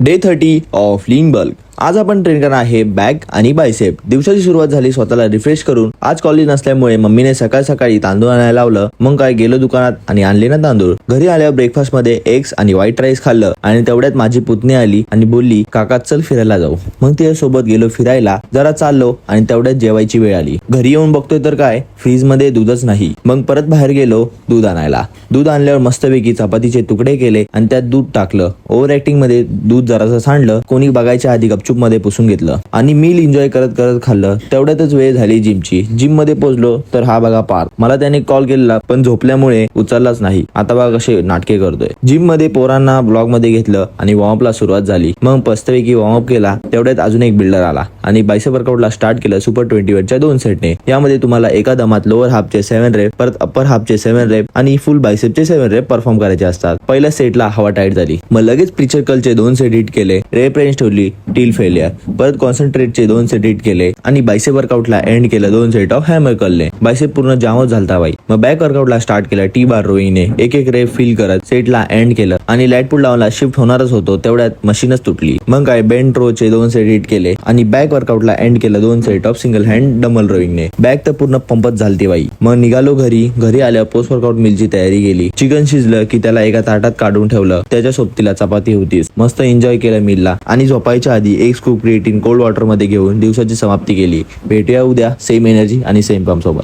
Day 30 of lean bulk. आज आपण train करणार आहे बॅक आणि बायसेप. दिवसाची सुरुवात झाली स्वतःला रिफ्रेश करून. आज कॉलेज नसल्यामुळे मम्मीने सकाळ सकाळी तांदूळ आणायला लावलं. मग काय गेलो दुकानात आणि आणले ना तांदूळ. घरी आल्यावर ब्रेकफास्ट मध्ये एग्स आणि व्हाईट राईस खाल्लं आणि तेवढ्यात माझी पुतणी आली आणि बोलली काका चल फिरायला जाऊ. मग तिच्यासोबत गेलो फिरायला. जरा चाललो आणि तेवढ्यात जेवायची वेळ आली. घरी येऊन बघतोय तर काय फ्रीज मध्ये दूधच नाही. मग परत बाहेर गेलो दूध आणायला. दूध आणल्यावर मस्तपैकी चपातीचे तुकडे केले आणि त्यात दूध टाकलं. ओव्हर ऍक्टिंग मध्ये दूध जरासं सांडलं. कोणी बघायच्या आधी गपचूप मध्ये पुसून घेतलं आणि मील एन्जॉय करत करत खाल्लं. तेवढ्यातच वेळ झाली जिमची. जिम मध्ये पोहोचलो तर हा बघा पार्थ. मला त्याने कॉल केलेला पण झोपल्यामुळे उचललाच नाही. आता बघा कसे नाटके करतोय. जिम मध्ये पोरांना ब्लॉग मध्ये घेतलं आणि वॉर्मअपला सुरुवात झाली. मग मस्तपैकी वॉर्मअप केला. तेवढ्यात अजून एक बिल्डर आला आणि बायसेप वर्कआउटला स्टार्ट केलं सुपर 20 च्या 2 सेटने. यामध्ये तुम्हाला एका दमात लोअर हाफचे 7 रेप, परत अप्पर हाफचे 7 रेप आणि फुल बायसेपचे 7 रेप परफॉर्म करायचे असतात. पहिल्या सेटला हवा टाईट झाली. मग लगेच प्रीचर कर्लचे 2 सेट हिट केले. रेप रेंज ठेवली टिल फेलियर. परत कॉन्सन्ट्रेटचे 2 सेट हिट केले आणि बायसेप वर्कआउटला एंड केलं 2 सेट ऑफ हॅमर कर्लने. बायसेप पूर्ण जामच झालता बाई. मग बॅक वर्कआउटला स्टार्ट केला टी बार रोईंगने. एक एक रेप फील करत सेटला एंड केलं आणि लाईट पुल डाऊनला शिफ्ट होणारच होतो तेवढ्यात मशीनच तुटली. मग काय बेंट रोचे 2 सेट हिट केले आणि बॅक वर्कआउटला एंड केलं 2 set of single hand double रोईंगने. बॅक तर पूर्ण पंपच झालती बाई. मग निघालो घरी. घरी आल्यावर पोस्ट वर्कआउट मिलची तयारी केली. चिकन शिजलं की त्याला एका ताटात काढून ठेवलं. त्याच्या सोबतीला चपाती होतीच. मस्त एन्जॉय केलं मिलला आणि झोपायच्या आधी एक स्कूप क्रिएटिन कोल्ड वॉटर मध्ये घेऊन दिवसाची समाप्ती केली. भेटूया उद्या सेम एनर्जी आणि सेम पंप सोबत.